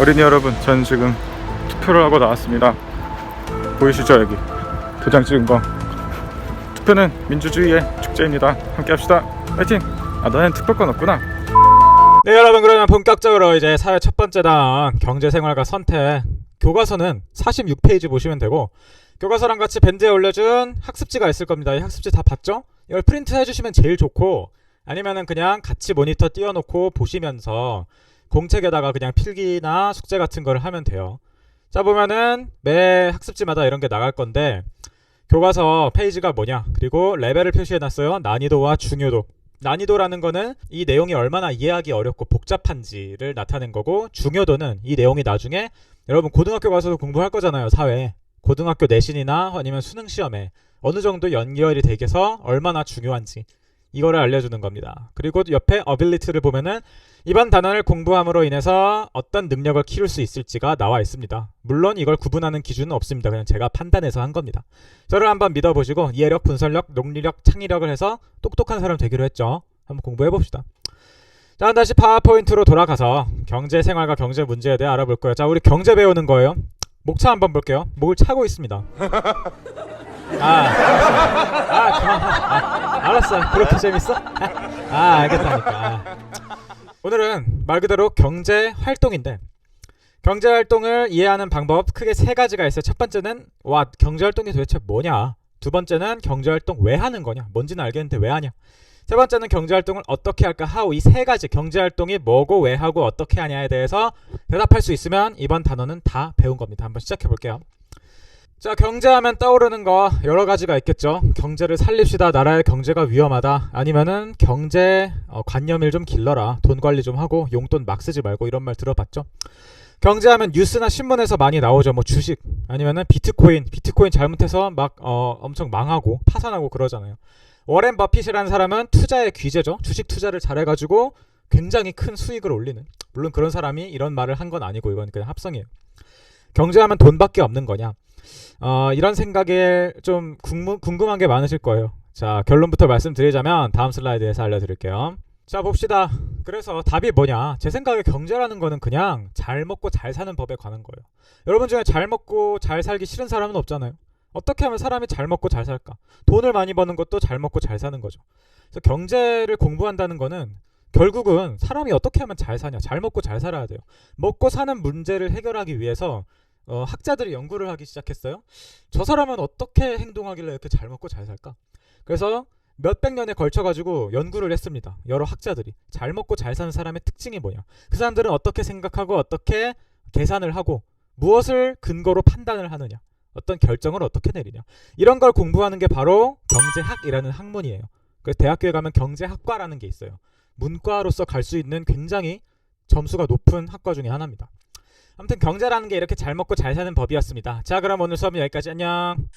어린이 여러분, 전 지금 투표를 하고 나왔습니다. 보이시죠? 여기 도장 찍은 거. 투표는 민주주의의 축제입니다. 함께 합시다. 파이팅! 아, 너넨 투표권 없구나. 네, 여러분, 그러면 본격적으로 이제 사회 첫 번째 단 경제생활과 선택 교과서는 46페이지 보시면 되고, 교과서랑 같이 밴드에 올려준 학습지가 있을 겁니다. 이 학습지 다 봤죠? 이걸 프린트 해주시면 제일 좋고, 아니면은 그냥 같이 모니터 띄워놓고 보시면서 공책에다가 그냥 필기나 숙제 같은 걸 하면 돼요. 자, 보면은 매 학습지마다 이런 게 나갈 건데, 교과서 페이지가 뭐냐, 그리고 레벨을 표시해놨어요. 난이도와 중요도. 난이도라는 거는 이 내용이 얼마나 이해하기 어렵고 복잡한지를 나타낸 거고, 중요도는 이 내용이 나중에 여러분 고등학교 가서도 공부할 거잖아요. 사회 고등학교 내신이나 아니면 수능 시험에 어느 정도 연결이 되게서 얼마나 중요한지 이거를 알려주는 겁니다. 그리고 옆에 ability를 보면은 이번 단원을 공부함으로 인해서 어떤 능력을 키울 수 있을지가 나와 있습니다. 물론 이걸 구분하는 기준은 없습니다. 그냥 제가 판단해서 한 겁니다. 저를 한번 믿어보시고 이해력, 분석력, 논리력, 창의력을 해서 똑똑한 사람 되기로 했죠. 한번 공부해봅시다. 자, 다시 파워포인트로 돌아가서 경제생활과 경제 문제에 대해 알아볼 거예요. 자, 우리 경제 배우는 거예요. 목차 한번 볼게요. 목을 차고 있습니다. 그만. 알았어. 그렇게 재밌어? 알겠다니까. 오늘은 말 그대로 경제 활동인데, 경제 활동을 이해하는 방법 크게 세 가지가 있어요. 첫 번째는 경제 활동이 도대체 뭐냐. 두 번째는 경제 활동 왜 하는 거냐. 뭔지는 알겠는데 왜 하냐. 세 번째는 경제 활동을 어떻게 할까 하고, 이 세 가지 경제 활동이 뭐고 왜 하고 어떻게 하냐에 대해서 대답할 수 있으면 이번 단어는 다 배운 겁니다. 한번 시작해 볼게요. 자, 경제하면 떠오르는 거 여러 가지가 있겠죠. 경제를 살립시다, 나라의 경제가 위험하다, 아니면은 경제 관념을 좀 길러라, 돈 관리 좀 하고 용돈 막 쓰지 말고, 이런 말 들어봤죠. 경제하면 뉴스나 신문에서 많이 나오죠. 뭐 주식, 아니면은 비트코인 잘못해서 막 엄청 망하고 파산하고 그러잖아요. 워렌 버핏이라는 사람은 투자의 귀재죠. 주식 투자를 잘해가지고 굉장히 큰 수익을 올리는, 물론 그런 사람이 이런 말을 한 건 아니고 이건 그냥 합성이에요. 경제하면 돈밖에 없는 거냐, 이런 생각에 좀 궁금한 게 많으실 거예요. 자, 결론부터 말씀드리자면 다음 슬라이드에서 알려드릴게요. 자, 봅시다. 그래서 답이 뭐냐, 제 생각에 경제라는 거는 그냥 잘 먹고 잘 사는 법에 관한 거예요. 여러분 중에 잘 먹고 잘 살기 싫은 사람은 없잖아요. 어떻게 하면 사람이 잘 먹고 잘 살까? 돈을 많이 버는 것도 잘 먹고 잘 사는 거죠. 그래서 경제를 공부한다는 거는 결국은 사람이 어떻게 하면 잘 사냐, 잘 먹고 잘 살아야 돼요. 먹고 사는 문제를 해결하기 위해서 학자들이 연구를 하기 시작했어요. 저 사람은 어떻게 행동하길래 이렇게 잘 먹고 잘 살까? 그래서 몇백 년에 걸쳐가지고 연구를 했습니다. 여러 학자들이 잘 먹고 잘 사는 사람의 특징이 뭐냐, 그 사람들은 어떻게 생각하고 어떻게 계산을 하고 무엇을 근거로 판단을 하느냐, 어떤 결정을 어떻게 내리냐, 이런 걸 공부하는 게 바로 경제학이라는 학문이에요. 그래서 대학교에 가면 경제학과라는 게 있어요. 문과로서 갈 수 있는 굉장히 점수가 높은 학과 중에 하나입니다. 아무튼 경제라는 게 이렇게 잘 먹고 잘 사는 법이었습니다. 자, 그럼 오늘 수업은 여기까지. 안녕.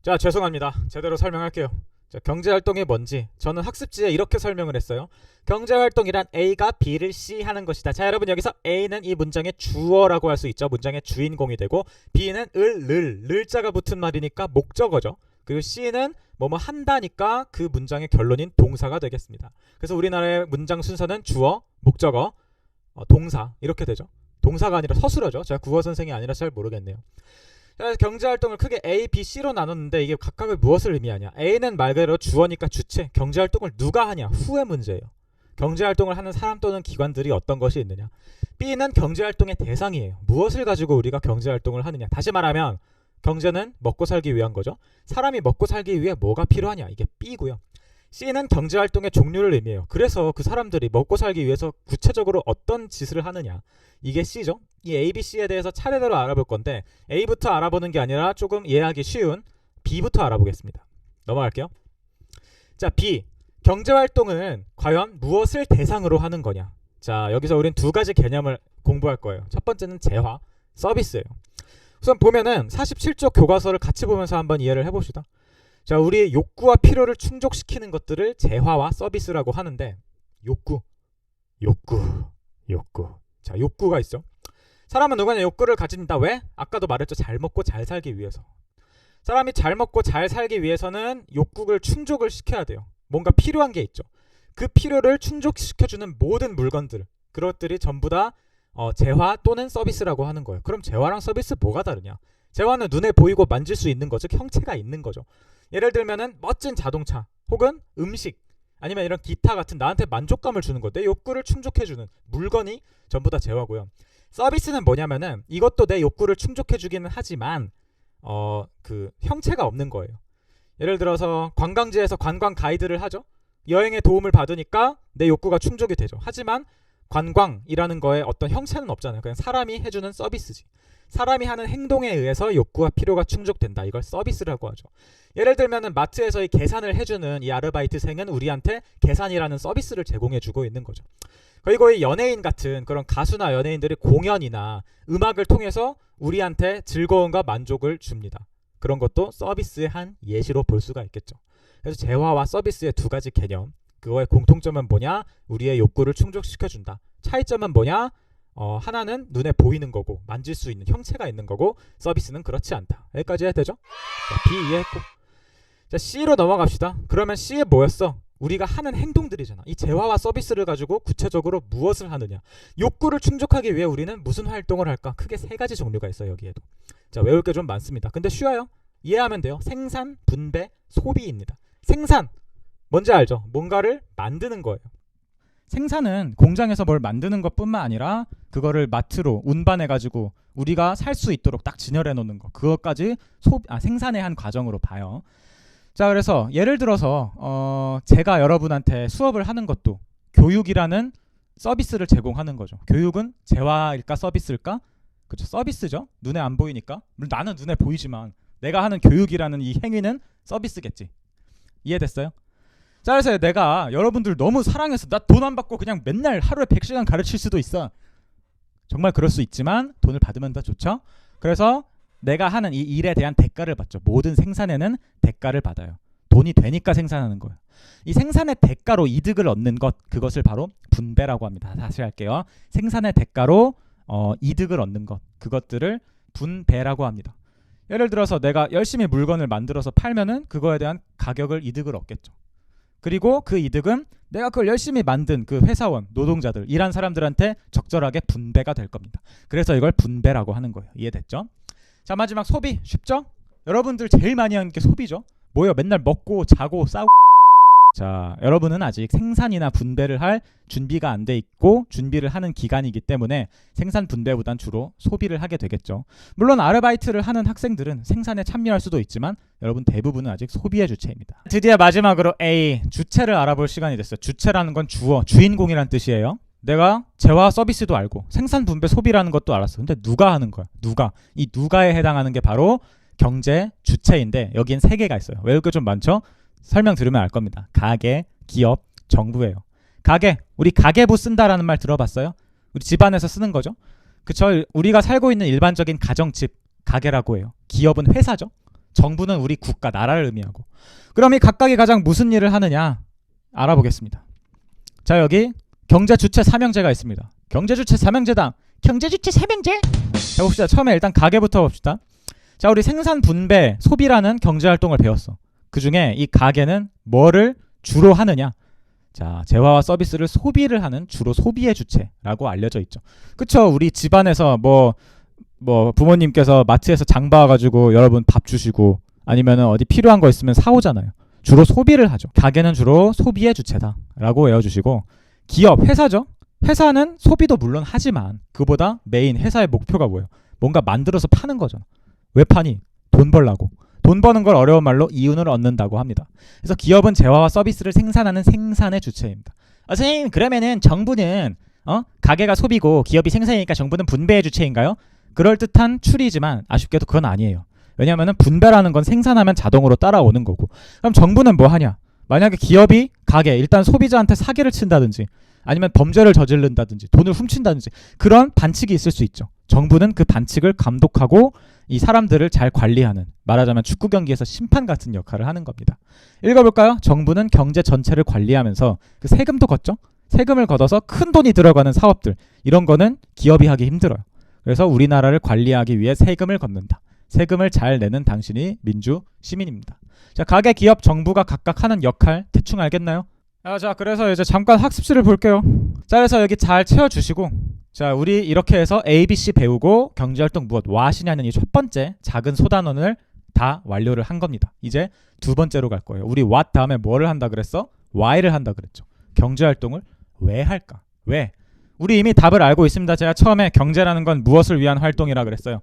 자, 죄송합니다. 제대로 설명할게요. 자, 경제활동이 뭔지 저는 학습지에 이렇게 설명을 했어요. 경제활동이란 A가 B를 C 하는 것이다. 자, 여러분, 여기서 A는 이 문장의 주어라고 할 수 있죠. 문장의 주인공이 되고, B는 늘자가 붙은 말이니까 목적어죠. 그리고 C는 뭐뭐 한다니까 그 문장의 결론인 동사가 되겠습니다. 그래서 우리나라의 문장 순서는 주어, 목적어, 동사 이렇게 되죠. 동사가 아니라 서술어죠. 제가 국어 선생이 아니라 잘 모르겠네요. 그래서 경제활동을 크게 A, B, C로 나눴는데 이게 각각을 무엇을 의미하냐. A는 말 그대로 주어니까 주체, 경제활동을 누가 하냐, 후의 문제예요. 경제활동을 하는 사람 또는 기관들이 어떤 것이 있느냐. B는 경제활동의 대상이에요. 무엇을 가지고 우리가 경제활동을 하느냐. 다시 말하면 경제는 먹고 살기 위한 거죠. 사람이 먹고 살기 위해 뭐가 필요하냐, 이게 B고요. C는 경제활동의 종류를 의미해요. 그래서 그 사람들이 먹고 살기 위해서 구체적으로 어떤 짓을 하느냐, 이게 C죠. 이 A, B, C에 대해서 차례대로 알아볼 건데 A부터 알아보는 게 아니라 조금 이해하기 쉬운 B부터 알아보겠습니다. 넘어갈게요. 자, B. 경제활동은 과연 무엇을 대상으로 하는 거냐. 자, 여기서 우린 두 가지 개념을 공부할 거예요. 첫 번째는 재화, 서비스예요. 우선 보면은 47쪽 교과서를 같이 보면서 한번 이해를 해봅시다. 자, 우리의 욕구와 필요를 충족시키는 것들을 재화와 서비스라고 하는데, 욕구. 자, 욕구가 있죠. 사람은 누구나 욕구를 가진다. 왜? 아까도 말했죠. 잘 먹고 잘 살기 위해서. 사람이 잘 먹고 잘 살기 위해서는 욕구를 충족을 시켜야 돼요. 뭔가 필요한 게 있죠. 그 필요를 충족시켜주는 모든 물건들, 그것들이 전부 다 재화 또는 서비스라고 하는 거예요. 그럼 재화랑 서비스 뭐가 다르냐? 재화는 눈에 보이고 만질 수 있는 거죠. 형체가 있는 거죠. 예를 들면은 멋진 자동차 혹은 음식 아니면 이런 기타 같은 나한테 만족감을 주는 것, 내 욕구를 충족해주는 물건이 전부 다 재화고요. 서비스는 뭐냐면은 이것도 내 욕구를 충족해주기는 하지만 그 형체가 없는 거예요. 예를 들어서 관광지에서 관광 가이드를 하죠. 여행에 도움을 받으니까 내 욕구가 충족이 되죠. 하지만 관광이라는 거에 어떤 형체는 없잖아요. 그냥 사람이 해주는 서비스지. 사람이 하는 행동에 의해서 욕구와 필요가 충족된다. 이걸 서비스라고 하죠. 예를 들면은 마트에서 이 계산을 해주는 이 아르바이트생은 우리한테 계산이라는 서비스를 제공해주고 있는 거죠. 거의 연예인 같은 그런 가수나 연예인들이 공연이나 음악을 통해서 우리한테 즐거움과 만족을 줍니다. 그런 것도 서비스의 한 예시로 볼 수가 있겠죠. 그래서 재화와 서비스의 두 가지 개념, 그거의 공통점은 뭐냐? 우리의 욕구를 충족시켜준다. 차이점은 뭐냐? 하나는 눈에 보이는 거고 만질 수 있는 형체가 있는 거고, 서비스는 그렇지 않다. 여기까지 해야 되죠? 자, B 이해했고, 자 C로 넘어갑시다. 그러면 C에 뭐였어? 우리가 하는 행동들이잖아. 이 재화와 서비스를 가지고 구체적으로 무엇을 하느냐? 욕구를 충족하기 위해 우리는 무슨 활동을 할까? 크게 세 가지 종류가 있어요. 여기에도. 자, 외울 게 좀 많습니다. 근데 쉬워요. 이해하면 돼요. 생산, 분배, 소비입니다. 생산, 뭔지 알죠? 뭔가를 만드는 거예요. 생산은 공장에서 뭘 만드는 것뿐만 아니라 그거를 마트로 운반해가지고 우리가 살 수 있도록 딱 진열해 놓는 거, 그것까지 생산의 한 과정으로 봐요. 자, 그래서 예를 들어서 제가 여러분한테 수업을 하는 것도 교육이라는 서비스를 제공하는 거죠. 교육은 재화일까 서비스일까? 그렇죠, 서비스죠. 눈에 안 보이니까. 물론 나는 눈에 보이지만 내가 하는 교육이라는 이 행위는 서비스겠지. 이해됐어요? 자, 그래서 내가 여러분들 너무 사랑해서 나 돈 안 받고 그냥 맨날 하루에 100시간 가르칠 수도 있어. 정말 그럴 수 있지만 돈을 받으면 더 좋죠. 그래서 내가 하는 이 일에 대한 대가를 받죠. 모든 생산에는 대가를 받아요. 돈이 되니까 생산하는 거예요. 이 생산의 대가로 이득을 얻는 것, 그것을 바로 분배라고 합니다. 다시 할게요. 생산의 대가로 이득을 얻는 것, 그것들을 분배라고 합니다. 예를 들어서 내가 열심히 물건을 만들어서 팔면은 그거에 대한 가격을, 이득을 얻겠죠. 그리고 그 이득은 내가 그걸 열심히 만든 그 회사원, 노동자들, 일한 사람들한테 적절하게 분배가 될 겁니다. 그래서 이걸 분배라고 하는 거예요. 이해됐죠? 자, 마지막 소비. 쉽죠? 여러분들 제일 많이 하는 게 소비죠. 뭐예요? 맨날 먹고 자고 싸우고. 자, 여러분은 아직 생산이나 분배를 할 준비가 안 돼 있고 준비를 하는 기간이기 때문에 생산 분배보단 주로 소비를 하게 되겠죠. 물론 아르바이트를 하는 학생들은 생산에 참여할 수도 있지만 여러분 대부분은 아직 소비의 주체입니다. 드디어 마지막으로 A, 주체를 알아볼 시간이 됐어요. 주체라는 건 주어, 주인공이란 뜻이에요. 내가 재화 서비스도 알고 생산 분배 소비라는 것도 알았어. 근데 누가 하는 거야? 누가? 이 누가에 해당하는 게 바로 경제 주체인데 여기엔 세 개가 있어요. 외울 게 좀 많죠? 설명 들으면 알 겁니다. 가게, 기업, 정부예요. 가게, 우리 가계부 쓴다라는 말 들어봤어요? 우리 집안에서 쓰는 거죠. 그쵸? 우리가 살고 있는 일반적인 가정집, 가게라고 해요. 기업은 회사죠. 정부는 우리 국가, 나라를 의미하고. 그럼 이 각각이 가장 무슨 일을 하느냐 알아보겠습니다. 자, 여기 경제주체 삼형제가 있습니다. 경제주체 삼형제다. 경제주체 삼형제? 자, 봅시다. 처음에 일단 가게부터 봅시다. 자, 우리 생산, 분배, 소비라는 경제활동을 배웠어. 그 중에 이 가게는 뭐를 주로 하느냐? 자, 재화와 서비스를 소비를 하는 주로 소비의 주체라고 알려져 있죠. 그쵸? 우리 집안에서 뭐 부모님께서 마트에서 장 봐가지고 여러분 밥 주시고 아니면은 어디 필요한 거 있으면 사오잖아요. 주로 소비를 하죠. 가게는 주로 소비의 주체다라고 외워주시고, 기업, 회사죠. 회사는 소비도 물론 하지만 그보다 메인 회사의 목표가 뭐예요? 뭔가 만들어서 파는 거잖아. 왜 파니? 돈 벌라고. 돈 버는 걸 어려운 말로 이윤을 얻는다고 합니다. 그래서 기업은 재화와 서비스를 생산하는 생산의 주체입니다. 선생님, 그러면은 정부는 가게가 소비고 기업이 생산이니까 정부는 분배의 주체인가요? 그럴듯한 추리지만 아쉽게도 그건 아니에요. 왜냐하면 분배라는 건 생산하면 자동으로 따라오는 거고. 그럼 정부는 뭐 하냐? 만약에 기업이 가게, 일단 소비자한테 사기를 친다든지 아니면 범죄를 저지른다든지 돈을 훔친다든지 그런 반칙이 있을 수 있죠. 정부는 그 반칙을 감독하고 이 사람들을 잘 관리하는, 말하자면 축구 경기에서 심판 같은 역할을 하는 겁니다. 읽어볼까요? 정부는 경제 전체를 관리하면서 그 세금도 걷죠. 세금을 걷어서 큰 돈이 들어가는 사업들, 이런 거는 기업이 하기 힘들어요. 그래서 우리나라를 관리하기 위해 세금을 걷는다. 세금을 잘 내는 당신이 민주 시민입니다. 자, 가게, 기업, 정부가 각각 하는 역할 대충 알겠나요? 자, 그래서 이제 잠깐 학습지를 볼게요. 자, 그래서 여기 잘 채워주시고, 자, 우리 이렇게 해서 A, B, C 배우고 경제활동 무엇, what이냐는 이 첫 번째 작은 소단원을 다 완료를 한 겁니다. 이제 두 번째로 갈 거예요. 우리 what 다음에 뭐를 한다 그랬어? why를 한다 그랬죠. 경제활동을 왜 할까? 왜? 우리 이미 답을 알고 있습니다. 제가 처음에 경제라는 건 무엇을 위한 활동이라 그랬어요.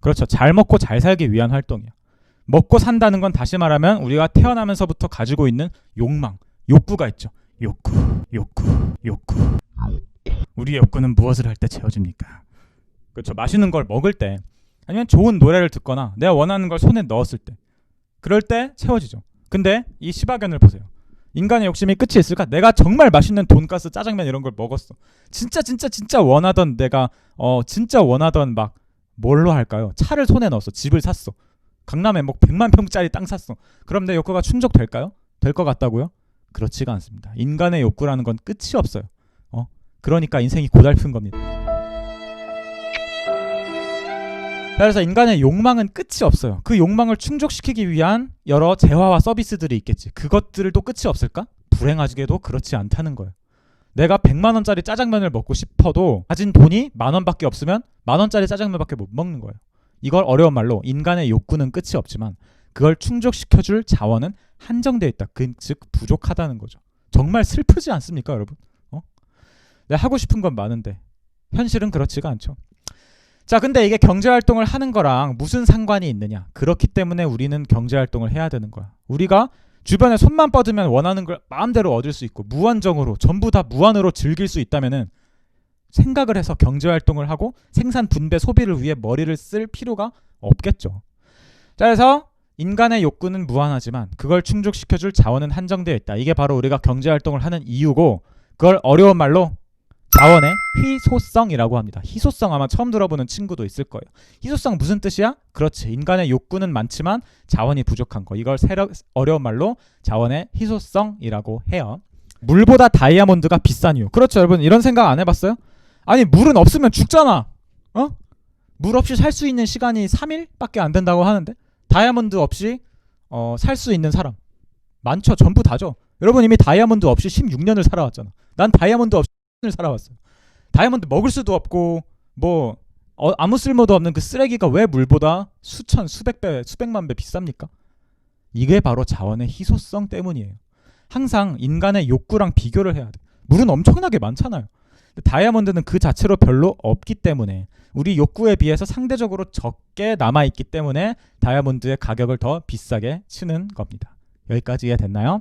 그렇죠. 잘 먹고 잘 살기 위한 활동이야. 먹고 산다는 건 다시 말하면 우리가 태어나면서부터 가지고 있는 욕망, 욕구가 있죠. 욕구. 우리의 욕구는 무엇을 할 때 채워집니까? 그렇죠. 맛있는 걸 먹을 때, 아니면 좋은 노래를 듣거나 내가 원하는 걸 손에 넣었을 때, 그럴 때 채워지죠. 근데 이 시바견을 보세요. 인간의 욕심이 끝이 있을까? 내가 정말 맛있는 돈가스, 짜장면 이런 걸 먹었어. 진짜 원하던, 내가 진짜 원하던 막 뭘로 할까요? 차를 손에 넣었어. 집을 샀어. 강남에 뭐 100만 평짜리 땅 샀어. 그럼 내 욕구가 충족될까요? 될 것 같다고요? 그렇지가 않습니다. 인간의 욕구라는 건 끝이 없어요. 그러니까 인생이 고달픈 겁니다. 그래서 인간의 욕망은 끝이 없어요. 그 욕망을 충족시키기 위한 여러 재화와 서비스들이 있겠지. 그것들도 끝이 없을까? 불행하게도 그렇지 않다는 거예요. 내가 100만 원짜리 짜장면을 먹고 싶어도 가진 돈이 10,000원밖에 없으면 10,000원짜리 짜장면밖에 못 먹는 거예요. 이걸 어려운 말로 인간의 욕구는 끝이 없지만 그걸 충족시켜줄 자원은 한정되어 있다. 즉 부족하다는 거죠. 정말 슬프지 않습니까, 여러분? 내가 하고 싶은 건 많은데 현실은 그렇지가 않죠. 자, 근데 이게 경제활동을 하는 거랑 무슨 상관이 있느냐? 그렇기 때문에 우리는 경제활동을 해야 되는 거야. 우리가 주변에 손만 뻗으면 원하는 걸 마음대로 얻을 수 있고 무한정으로 전부 다 무한으로 즐길 수 있다면은 생각을 해서 경제활동을 하고 생산 분배 소비를 위해 머리를 쓸 필요가 없겠죠. 자, 그래서 인간의 욕구는 무한하지만 그걸 충족시켜줄 자원은 한정되어 있다. 이게 바로 우리가 경제활동을 하는 이유고, 그걸 어려운 말로 자원의 희소성이라고 합니다. 희소성 아마 처음 들어보는 친구도 있을 거예요. 희소성 무슨 뜻이야? 그렇지. 인간의 욕구는 많지만 자원이 부족한 거. 이걸 어려운 말로 자원의 희소성이라고 해요. 물보다 다이아몬드가 비싼 이유. 그렇죠, 여러분. 이런 생각 안 해봤어요? 아니, 물은 없으면 죽잖아. 물 없이 살 수 있는 시간이 3일밖에 안 된다고 하는데 다이아몬드 없이 살 수 있는 사람 많죠. 전부 다죠. 여러분 이미 다이아몬드 없이 16년을 살아왔잖아. 난 다이아몬드 없이 을 살아왔어요. 다이아몬드 먹을 수도 없고 뭐 아무 쓸모도 없는 그 쓰레기가 왜 물보다 수천, 수백 배, 수백만 배 비쌉니까? 이게 바로 자원의 희소성 때문이에요. 항상 인간의 욕구랑 비교를 해야 돼. 물은 엄청나게 많잖아요. 다이아몬드는 그 자체로 별로 없기 때문에 우리 욕구에 비해서 상대적으로 적게 남아있기 때문에 다이아몬드의 가격을 더 비싸게 치는 겁니다. 여기까지 이해됐나요?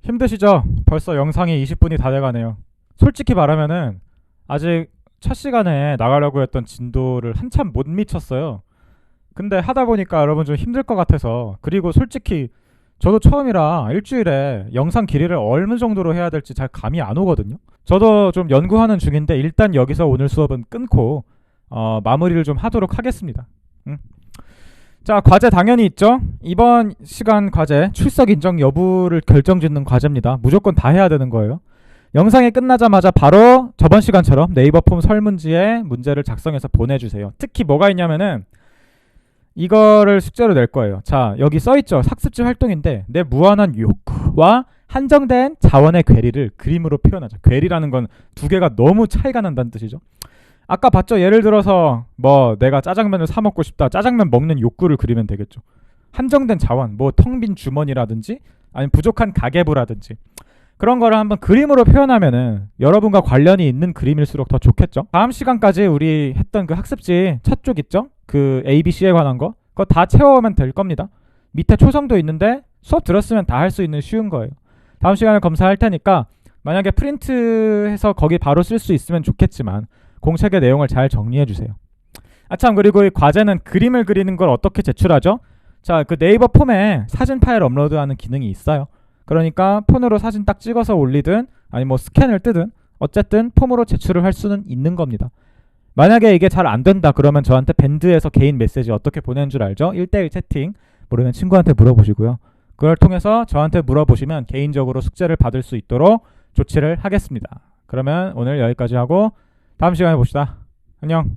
힘드시죠? 벌써 영상이 20분이 다 돼가네요. 솔직히 말하면은 아직 첫 시간에 나가려고 했던 진도를 한참 못 미쳤어요. 근데 하다 보니까 여러분 좀 힘들 것 같아서, 그리고 솔직히 저도 처음이라 일주일에 영상 길이를 어느 정도로 해야 될지 잘 감이 안 오거든요. 저도 좀 연구하는 중인데 일단 여기서 오늘 수업은 끊고 마무리를 좀 하도록 하겠습니다. 자, 과제 당연히 있죠. 이번 시간 과제 출석 인정 여부를 결정짓는 과제입니다. 무조건 다 해야 되는 거예요. 영상이 끝나자마자 바로 저번 시간처럼 네이버 폼 설문지에 문제를 작성해서 보내주세요. 특히 뭐가 있냐면은 이거를 숙제로 낼 거예요. 자, 여기 써있죠. 학습지 활동인데 내 무한한 욕구와 한정된 자원의 괴리를 그림으로 표현하자. 괴리라는 건 두 개가 너무 차이가 난다는 뜻이죠. 아까 봤죠? 예를 들어서 뭐 내가 짜장면을 사 먹고 싶다. 짜장면 먹는 욕구를 그리면 되겠죠. 한정된 자원, 뭐 텅 빈 주머니라든지 아니면 부족한 가계부라든지 그런 거를 한번 그림으로 표현하면은 여러분과 관련이 있는 그림일수록 더 좋겠죠. 다음 시간까지 우리 했던 그 학습지 첫 쪽 있죠? 그 ABC에 관한 거 그거 다 채워오면 될 겁니다. 밑에 초성도 있는데 수업 들었으면 다 할 수 있는 쉬운 거예요. 다음 시간에 검사할 테니까 만약에 프린트해서 거기 바로 쓸 수 있으면 좋겠지만 공책의 내용을 잘 정리해 주세요. 아참, 그리고 이 과제는 그림을 그리는 걸 어떻게 제출하죠? 자, 그 네이버 폼에 사진 파일 업로드하는 기능이 있어요. 그러니까 폰으로 사진 딱 찍어서 올리든 아니 뭐 스캔을 뜨든 어쨌든 폼으로 제출을 할 수는 있는 겁니다. 만약에 이게 잘 안 된다 그러면 저한테 밴드에서 개인 메시지 어떻게 보내는 줄 알죠? 1대1 채팅 모르면 친구한테 물어보시고요. 그걸 통해서 저한테 물어보시면 개인적으로 숙제를 받을 수 있도록 조치를 하겠습니다. 그러면 오늘 여기까지 하고 다음 시간에 봅시다. 안녕.